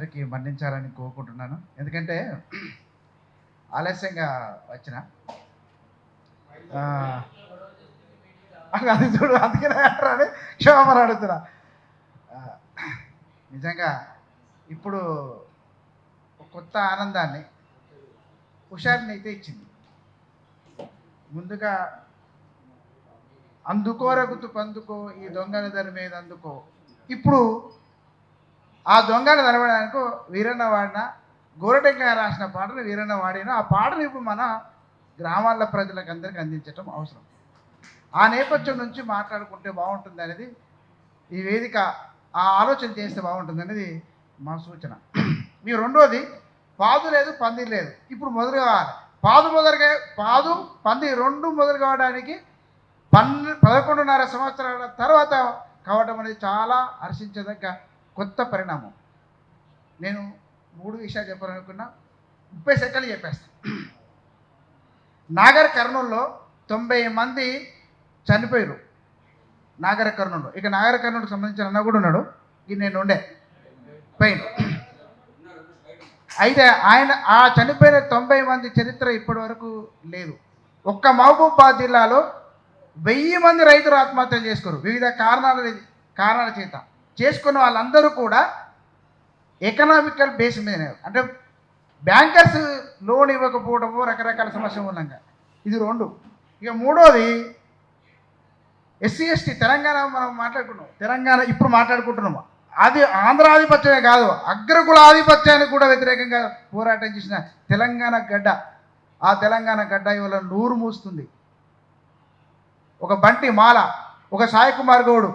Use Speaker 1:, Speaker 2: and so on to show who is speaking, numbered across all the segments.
Speaker 1: అందరికీ మన్నించాలని కోరుకుంటున్నాను. ఎందుకంటే ఆలస్యంగా వచ్చిన అది చూడు, అందుకనే అంటారని క్షమాపణ అడుగుతున్నా. నిజంగా ఇప్పుడు కొత్త ఆనందాన్ని హుషారుని అయితే ఇచ్చింది. ముందుగా అందుకోరగుతు పందుకో ఈ దొంగల ధర మీద అందుకో. ఇప్పుడు ఆ దొంగను తెలవడానికి వీరన్న వాడిన గోరటెంకాయ రాసిన పాటను వీరన్న వాడిన ఆ పాటను ఇప్పుడు మన గ్రామాల ప్రజలకు అందరికీ అందించడం అవసరం. ఆ నేపథ్యం నుంచి మాట్లాడుకుంటే బాగుంటుంది అనేది ఈ వేదిక ఆ ఆలోచన చేస్తే బాగుంటుంది అనేది మా సూచన. మీరు రెండోది పాదు లేదు పంది లేదు, ఇప్పుడు మొదలు కావాలి. పాదు పంది రెండు మొదలు కావడానికి 11.5 సంవత్సరాల తర్వాత కావడం అనేది చాలా హర్షించదగ్గ కొత్త పరిణామం. నేను 3 విషయాలు చెప్పాలనుకున్నా, 30 సెకండ్లు చెప్పేస్తాను. నాగర్ కర్నూలులో 90 మంది చనిపోయారు. నాగర్ కర్నూలు, ఇక నాగర్ కర్నూలుకి సంబంధించిన అన్న కూడా ఉన్నాడు, ఇది నేను ఉండే పైన. అయితే ఆయన ఆ చనిపోయిన 90 మంది చరిత్ర ఇప్పటి వరకు లేదు. ఒక్క మహబూబాబాద్ జిల్లాలో 1000 మంది రైతులు ఆత్మహత్యలు చేసుకోరు. వివిధ కారణాల చేత చేసుకున్న వాళ్ళందరూ కూడా ఎకనామికల్ బేస్ మీద, అంటే బ్యాంకర్స్ లోన్ ఇవ్వకపోవడము, రకరకాల సమస్యలు ఉన్నాక. ఇది 2. ఇక 3వది SC/ST. తెలంగాణ మనం మాట్లాడుకున్నాం, తెలంగాణ ఇప్పుడు మాట్లాడుకుంటున్నాము. అది ఆంధ్ర ఆధిపత్యమే కాదు, అగ్రకుల ఆధిపత్యానికి కూడా వ్యతిరేకంగా పోరాటం చేసిన తెలంగాణ గడ్డ. ఆ తెలంగాణ గడ్డ ఇవాళ నూరు మూస్తుంది. ఒక బంటి మాల, ఒక సాయి కుమార్ గౌడు,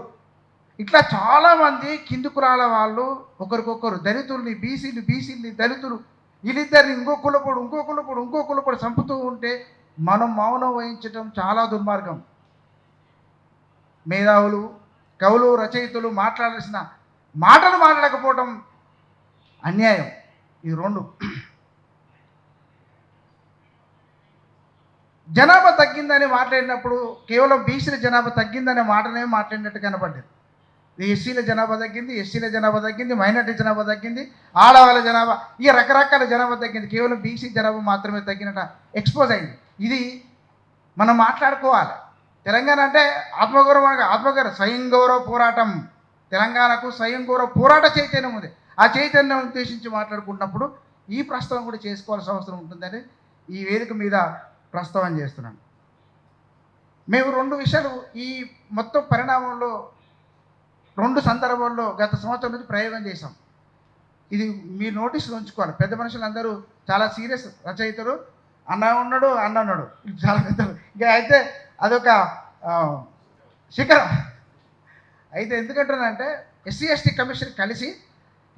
Speaker 1: ఇట్లా చాలామంది కింది కులాల వాళ్ళు ఒకరికొకరు దళితుల్ని, బీసీలని దళితులు వీళ్ళిద్దరిని ఇంకో కులపొడు చంపుతూ ఉంటే మనం మౌనం వహించడం చాలా దుర్మార్గం. మేధావులు, కవులు, రచయితలు మాట్లాడాల్సిన మాటలు మాట్లాడకపోవడం అన్యాయం. ఈ 2. జనాభా తగ్గిందని మాట్లాడినప్పుడు కేవలం బీసీల జనాభా తగ్గిందనే మాటనే మాట్లాడినట్టు కనపడ్డది. ఎస్సీల జనాభా తగ్గింది, మైనార్టీ జనాభా తగ్గింది, ఆడవాళ్ళ జనాభా, ఇక రకరకాల జనాభా తగ్గింది. కేవలం బీసీ జనాభా మాత్రమే తగ్గినట్టు ఎక్స్పోజ్ అయింది. ఇది మనం మాట్లాడుకోవాలి. తెలంగాణ అంటే ఆత్మగౌరవ స్వయం గౌరవ పోరాటం. తెలంగాణకు స్వయం గౌరవ పోరాట చైతన్యం ఉంది. ఆ చైతన్యం ఉద్దేశించి మాట్లాడుకున్నప్పుడు ఈ ప్రస్తావన కూడా చేసుకోవాల్సిన అవసరం ఉంటుందని ఈ వేదిక మీద ప్రస్తావన చేస్తున్నాను. మేము 2 విషయాలు ఈ మొత్తం పరిణామంలో 2 సందర్భాల్లో గత సంవత్సరం నుంచి ప్రయోగం చేశాం. ఇది మీ నోటీసులు ఉంచుకోవాలి. పెద్ద మనుషులందరూ చాలా సీరియస్, రచయితలు అన్న ఉన్నాడు చాలా పెద్దలు. ఇక అయితే అదొక శిఖరం. అయితే ఎందుకంటున్నానంటే SC/ST కమిషన్ కలిసి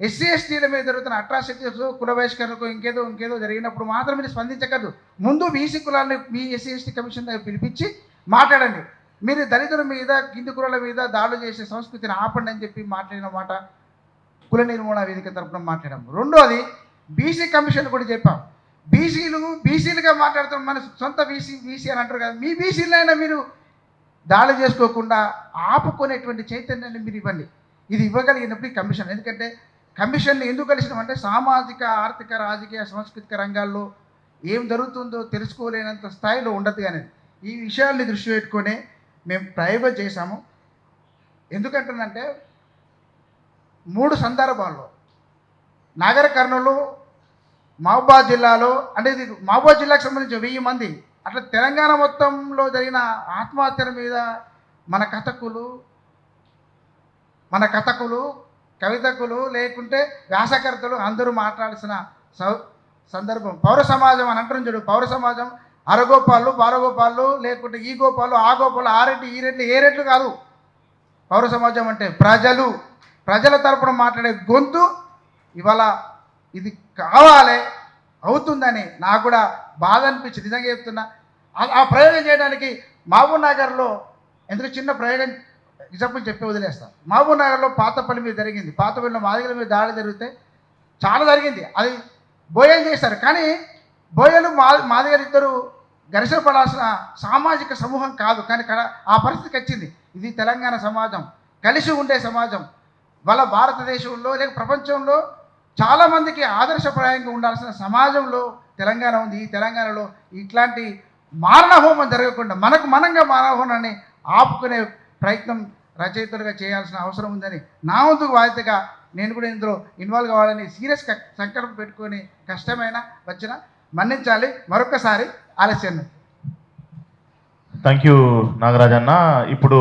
Speaker 1: SC/STల మీద జరుగుతున్న అట్రాసిటీస్, కుల బహిష్కరణకు ఇంకేదో జరిగినప్పుడు మాత్రం మీరు స్పందించగలరు. ముందు బీసీ కులాన్ని మీ SC/ST కమిషన్ దగ్గర పిలిపించి మాట్లాడండి. మీరు దళితుల మీద, కింది కులాల మీద దాడులు చేసే సంస్కృతిని ఆపండి అని చెప్పి మాట్లాడిన మాట కుల నిర్మూలన వేదిక తరఫున మాట్లాడాము. 2వది బీసీ కమిషన్ కూడా చెప్పాం. బీసీలుగా మాట్లాడుతున్న మన సొంత బీసీ అని అంటారు కదా, మీ బీసీలైనా మీరు దాడి చేసుకోకుండా ఆపుకునేటువంటి చైతన్యాన్ని మీరు ఇవ్వండి. ఇది ఇవ్వగలిగినప్పుడు ఈ కమిషన్. ఎందుకంటే కమిషన్ని ఎందుకు కలిసినామంటే సామాజిక, ఆర్థిక, రాజకీయ, సాంస్కృతిక రంగాల్లో ఏం జరుగుతుందో తెలుసుకోలేనంత స్థాయిలో ఉండదు. కానీ ఈ విషయాల్ని దృష్టి పెట్టుకొని మేము ప్రయోగం చేశాము. ఎందుకంటుందంటే 3 సందర్భాల్లో నాగర్ కర్నూలు, మహబూబాబాద్ జిల్లాలో, అంటే ఇది మహబూబాబాద్ జిల్లాకు సంబంధించి 1000 మంది, అట్లా తెలంగాణ మొత్తంలో జరిగిన ఆత్మహత్యల మీద మన కథకులు, కవితకులు, లేకుంటే వ్యాసకర్తలు అందరూ మాట్లాడాల్సిన సందర్భం. పౌర సమాజం అని అంటారు చూడు, పౌర సమాజం అరగోపాలు, బాలగోపాలు, లేకుంటే ఈ గోపాలు, ఆ గోపాలు, ఆ రెడ్డి, ఈ రెడ్లు, ఏ రెడ్లు కాదు. పౌర సమాజం అంటే ప్రజల తరపున మాట్లాడే గొంతు. ఇవాళ ఇది కావాలి, అవుతుందని నాకు కూడా బాధ అనిపించింది. నిజంగా చెప్తున్నా. ఆ ప్రయోగం చేయడానికి మహబూబ్ నగర్లో, ఎందుకు చిన్న ప్రయోగం ఎగ్జాంపుల్ చెప్పి వదిలేస్తాను. మహబూబ్ నగర్లో పాతపల్లి మీద జరిగింది. పాతపల్లిలో మాదిగల మీద దాడి జరిగితే చాలా జరిగింది. అది బోయలు చేశారు. కానీ బోయలు మాదిగలు ఇద్దరు ఘర్షణ పడాల్సిన సామాజిక సమూహం కాదు. కానీ ఆ పరిస్థితికి వచ్చింది. ఇది తెలంగాణ సమాజం, కలిసి ఉండే సమాజం. వాళ్ళ భారతదేశంలో లేక ప్రపంచంలో చాలామందికి ఆదర్శప్రాయంగా ఉండాల్సిన సమాజంలో తెలంగాణ ఉంది. ఈ తెలంగాణలో ఇట్లాంటి మారణహోమం జరగకుండా మనకు మనంగా మారణహోమాన్ని ఆపుకునే ప్రయత్నం రచయితలుగా చేయాల్సిన అవసరం ఉందని నా వంతుకు బాధ్యతగా నేను కూడా ఇందులో ఇన్వాల్వ్ కావాలని సీరియస్ సంకల్పం పెట్టుకొని కష్టమైన వచ్చిన మన్నించాలి. మరొకసారి ఆలస్యం.
Speaker 2: Thank you నాగరాజన్న. ఇప్పుడు